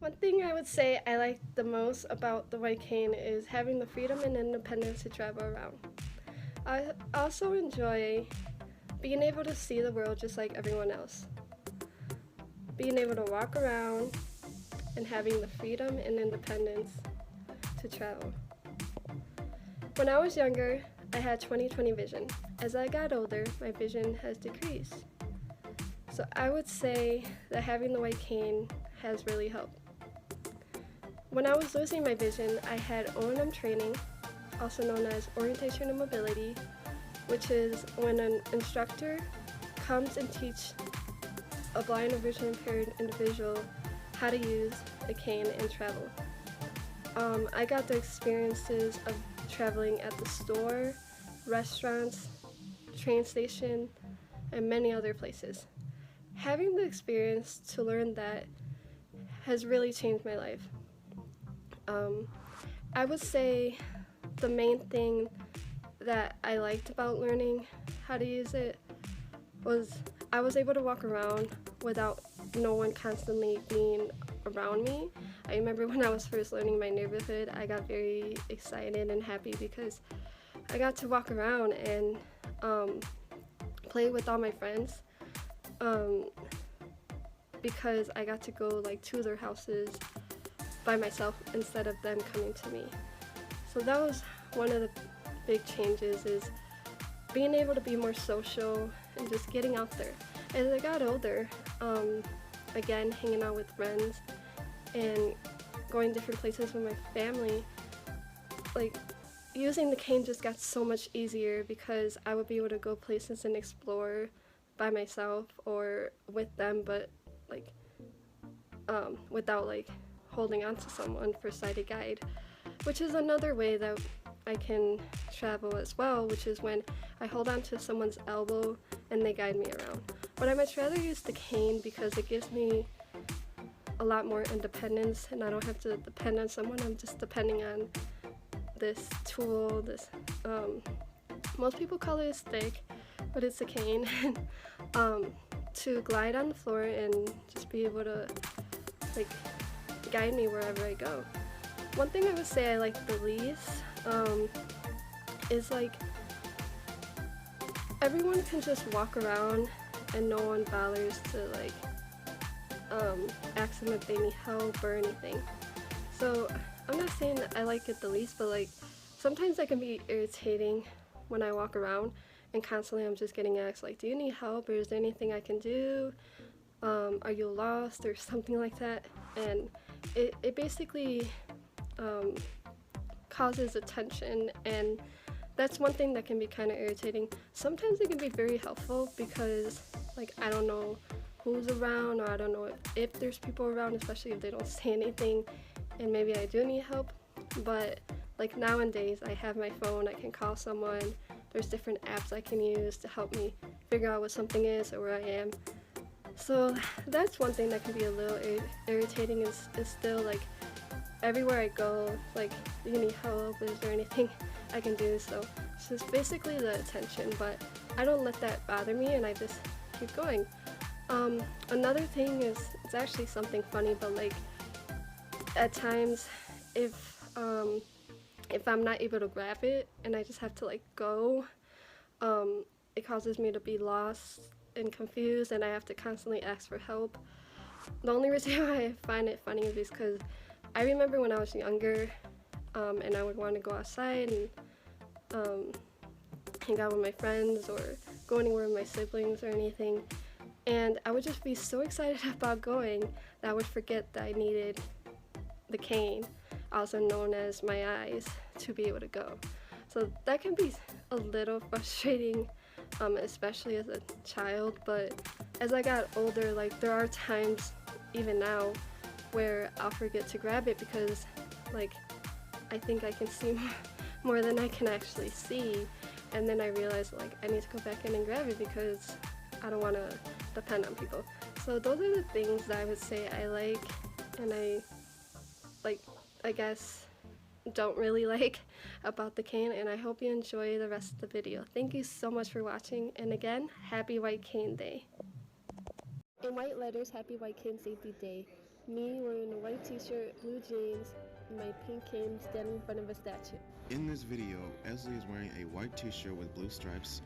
One thing I would say I like the most about the white cane is having the freedom and independence to travel around. I also enjoy being able to see the world just like everyone else. Being able to walk around and having the freedom and independence to travel. When I was younger, I had 20/20 vision. As I got older, my vision has decreased. So I would say that having the white cane has really helped. When I was losing my vision, I had O&M training, also known as orientation and mobility, which is when an instructor comes and teach a blind or visually impaired individual how to use a cane and travel. I got the experiences of traveling at the store, restaurants, train station, and many other places. Having the experience to learn that has really changed my life. Um, I would say the main thing that I liked about learning how to use it was I was able to walk around without no one constantly being around me. I remember when I was first learning my neighborhood, I got very excited and happy because I got to walk around and play with all my friends um, because I got to go like to their houses by myself instead of them coming to me. So that was one of the big changes, is being able to be more social and just getting out there. As I got older, again, hanging out with friends and going different places with my family, like using the cane just got so much easier because I would be able to go places and explore by myself or with them, but like without like holding on to someone for sighted guide, which is another way that I can travel as well, which is when I hold on to someone's elbow and they guide me around. But I much rather use the cane because it gives me a lot more independence and I don't have to depend on someone. I'm just depending on this tool, most people call it a stick, but it's a cane, to glide on the floor and just be able to like guide me wherever I go. One thing I would say I like the least is like everyone can just walk around and no one bothers to like ask them if they need help or anything. So I'm not saying that I like it the least, but like sometimes that can be irritating when I walk around and constantly I'm just getting asked like, do you need help or is there anything I can do? Are you lost or something like that? And it basically causes attention, and that's one thing that can be kind of irritating. Sometimes it can be very helpful because like I don't know who's around or I don't know if there's people around, especially if they don't say anything and maybe I do need help. But like nowadays I have my phone, I can call someone, there's different apps I can use to help me figure out what something is or where I am. So that's one thing that can be a little irritating, is still like everywhere I go, like, do you need help, is there anything I can do? So it's just basically the attention, but I don't let that bother me and I just keep going. Another thing is, it's actually something funny, but like at times if I'm not able to grab it and I just have to like go, it causes me to be lost and confused and I have to constantly ask for help. The only reason why I find it funny is because I remember when I was younger, and I would want to go outside and hang out with my friends or go anywhere with my siblings or anything, and I would just be so excited about going that I would forget that I needed the cane, also known as my eyes, to be able to go. So that can be a little frustrating, especially as a child, but as I got older, like there are times, even now, where I'll forget to grab it because like I think I can see more than I can actually see, and then I realize like I need to go back in and grab it because I don't want to depend on people. So those are the things that I would say I like and I guess don't really like about the cane, and I hope you enjoy the rest of the video. Thank you so much for watching, and again, happy White Cane Day. In white letters, happy White Cane Safety Day. Me wearing a white t-shirt, blue jeans, and my pink cane standing in front of a statue. In this video, Esley is wearing a white t-shirt with blue stripes,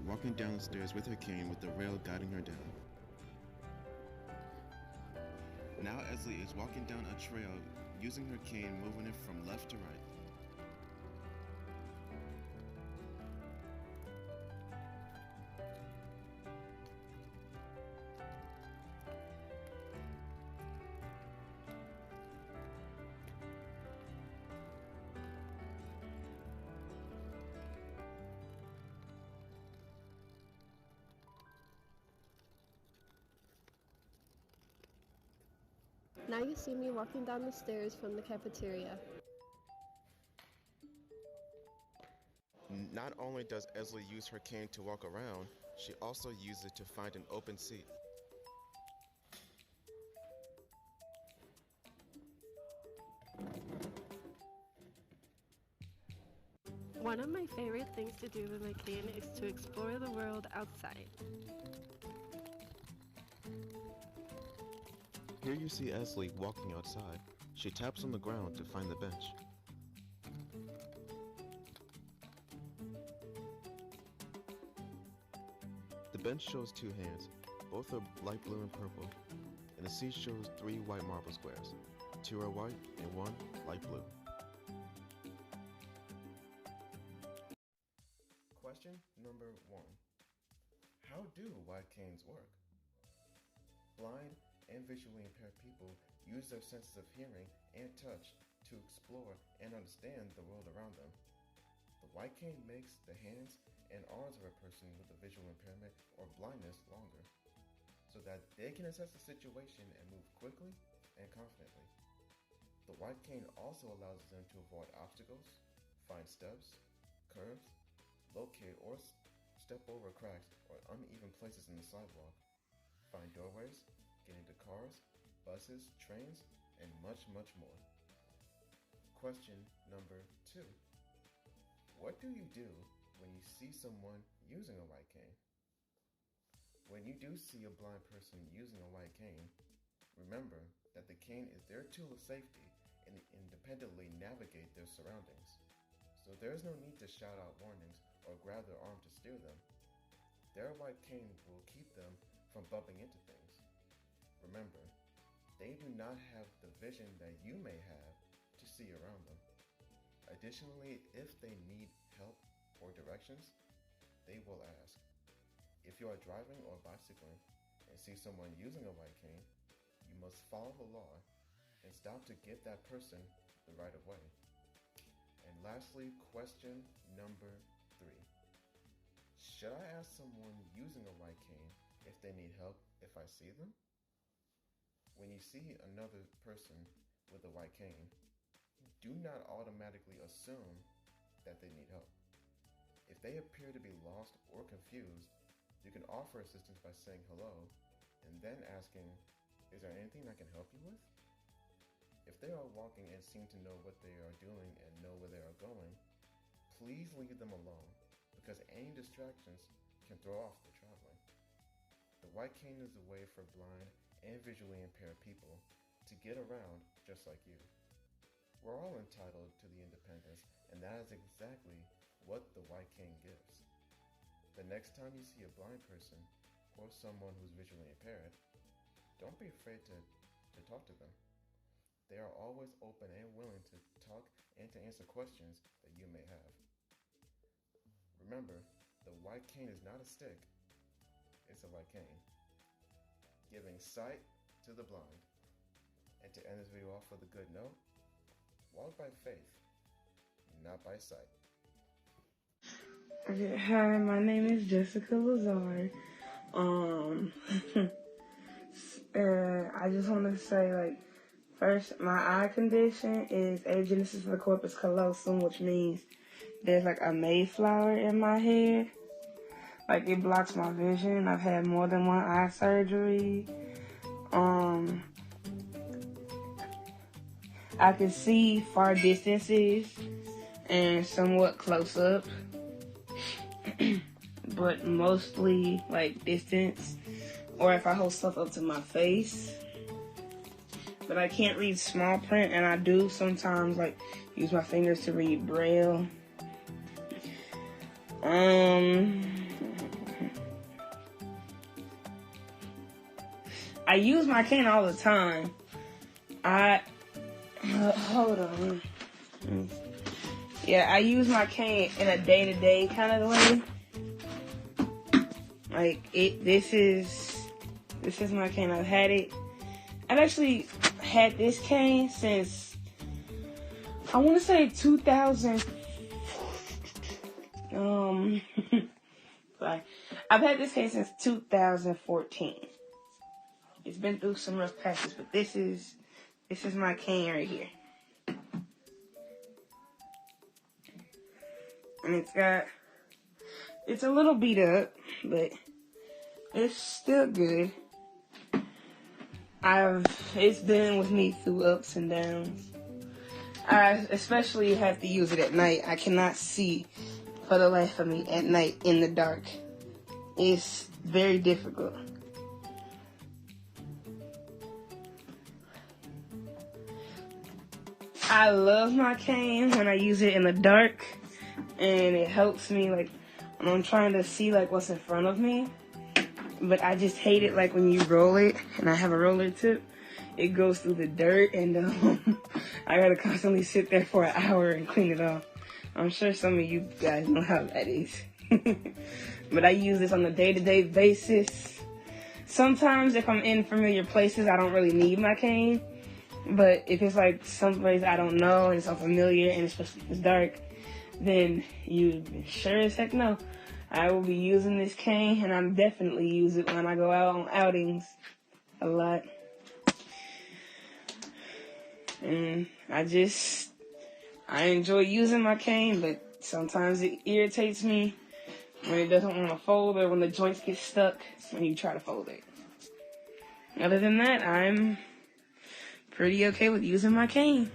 walking down the stairs with her cane with the rail guiding her down. Now Esley is walking down a trail using her cane, moving it from left to right. Now you see me walking down the stairs from the cafeteria. Not only does Esley use her cane to walk around, she also uses it to find an open seat. One of my favorite things to do with my cane is to explore the world outside. Here you see Esley walking outside. She taps on the ground to find the bench. The bench shows two hands. Both are light blue and purple. And the seat shows 3 white marble squares. 2 are white and 1 light blue. Question number 1. How do white canes work? Blind and visually impaired people use their senses of hearing and touch to explore and understand the world around them. The white cane makes the hands and arms of a person with a visual impairment or blindness longer, so that they can assess the situation and move quickly and confidently. The white cane also allows them to avoid obstacles, find steps, curves, locate or step over cracks or uneven places in the sidewalk, find doorways, get into cars, buses, trains, and much, much more. Question number 2. What do you do when you see someone using a white cane? When you do see a blind person using a white cane, remember that the cane is their tool of safety and they independently navigate their surroundings. So there is no need to shout out warnings or grab their arm to steer them. Their white cane will keep them from bumping into things. Remember, they do not have the vision that you may have to see around them. Additionally, if they need help or directions, they will ask. If you are driving or bicycling and see someone using a white cane, you must follow the law and stop to give that person the right of way. And lastly, question number 3. Should I ask someone using a white cane if they need help if I see them? When you see another person with a white cane, do not automatically assume that they need help. If they appear to be lost or confused, you can offer assistance by saying hello and then asking, is there anything I can help you with? If they are walking and seem to know what they are doing and know where they are going, please leave them alone because any distractions can throw off the traveling. The white cane is a way for blind and visually impaired people to get around just like you. We're all entitled to the independence, and that is exactly what the white cane gives. The next time you see a blind person or someone who's visually impaired, don't be afraid to talk to them. They are always open and willing to talk and to answer questions that you may have. Remember, the white cane is not a stick, it's a white cane, giving sight to the blind. And to end this video off with a good note, walk by faith, not by sight. Okay, hi, my name is Jessica Lazar. I just want to say, first, my eye condition is agenesis of the corpus callosum, which means there's a mayflower in my head. It blocks my vision. I've had more than one eye surgery. I can see far distances and somewhat close up, but mostly distance, or if I hold stuff up to my face. but I can't read small print, and I do sometimes like use my fingers to read Braille. I use my cane all the time. Hold on. Yeah, I use my cane in a day-to-day kind of way. Like this is my cane. I've actually had this cane since, I want to say 2000. Sorry. I've had this cane since 2014. It's been through some rough patches, but this is my cane right here. And it's a little beat up, but it's still good. It's been with me through ups and downs. I especially have to use it at night. I cannot see for the life of me at night in the dark. It's very difficult. I love my cane when I use it in the dark, and it helps me like when I'm trying to see like what's in front of me. But I just hate it like when you roll it, and I have a roller tip, it goes through the dirt, and I gotta constantly sit there for an hour and clean it off. I'm sure some of you guys know how that is. But I use this on a day-to-day basis. Sometimes if I'm in familiar places, I don't really need my cane. But if it's like someplace I don't know and it's unfamiliar, and especially if it's dark, then you sure as heck know I will be using this cane, and I'm definitely use it when I go out on outings a lot. And I enjoy using my cane, but sometimes it irritates me when it doesn't want to fold, or when the joints get stuck when you try to fold it. Other than that, I'm pretty okay with using my cane.